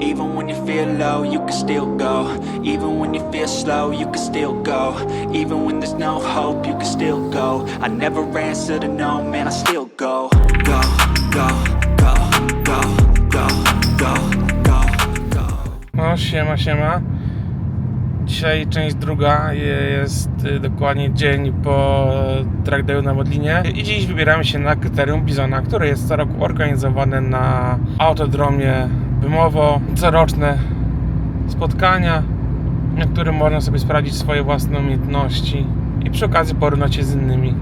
Even when you feel low, you can still go. Even when you feel slow, you can still go. Even when there's no hope, you can still go. I never answer to no, man, I still go. Go, go, go, go, go, go, go, go. No, siema. Dzisiaj część druga, jest dokładnie dzień po track dayu na Modlinie i dziś wybieramy się na Kryterium Bizona, które jest co roku organizowane na autodromie Bemowo. Coroczne spotkania, na którym można sobie sprawdzić swoje własne umiejętności i przy okazji porównać się z innymi.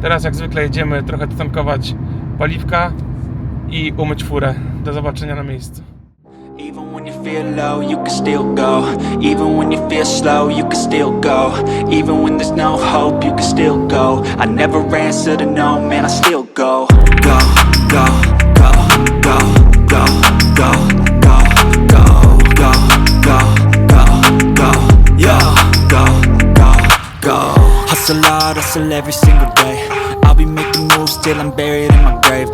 Teraz jak zwykle jedziemy trochę dotankować paliwka i umyć furę. Do zobaczenia na miejscu. Even when you feel low, you can still go. Even when you feel slow, you can still go. Even when there's no hope, you can still go. I never answer to no, man, I still go. Go, go, go, go, go, go, go, go, go, go, go, go, yeah, go, go, go. Hustle hard, hustle every single day. I'll be making moves till I'm buried in my grave.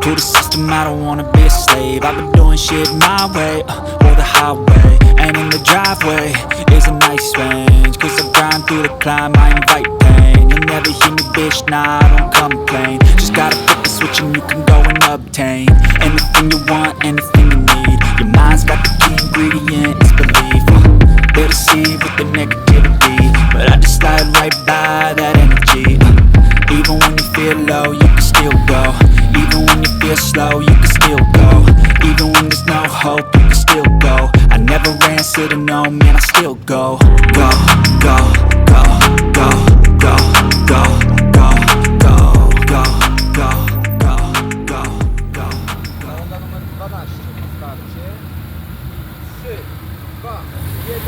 To the system, I don't wanna be a slave. I've been doing shit my way, or the highway. And in the driveway is a nice range, cause I grind through the climb, I invite pain. You'll never hear me, bitch, nah, I don't complain. Just gotta flip the switch and you can go and obtain anything you want, anything you need. Your mind's got the key ingredient, it's belief. They'll deceive with the negativity, but I just slide right by that energy. Even when you feel low, you can still go. Even when you feel slow, you can still go. Even when there's no hope, you can still go. I never answer to no, man, I still go. Go, go, go, go, go, go, go, go, go, go, go, go, go. Załoga numer 12 w starcie. 3, 2, 1.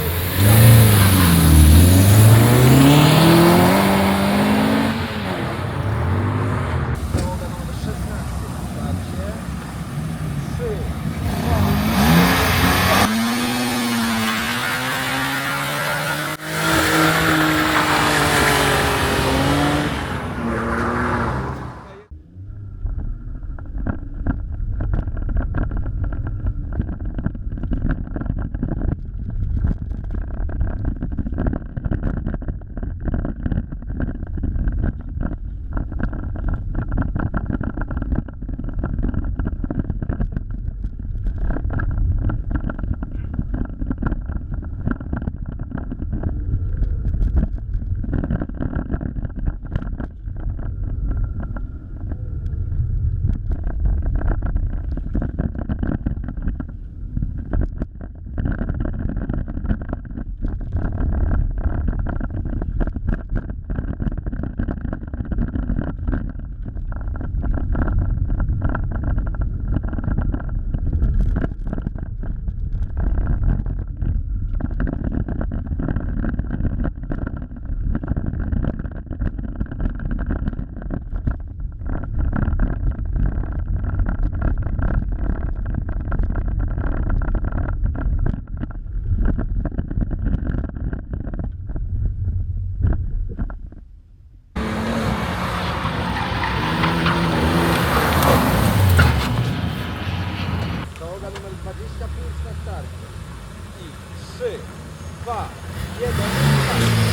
Załoga numer 25 na starcie. I 3, 2, 1.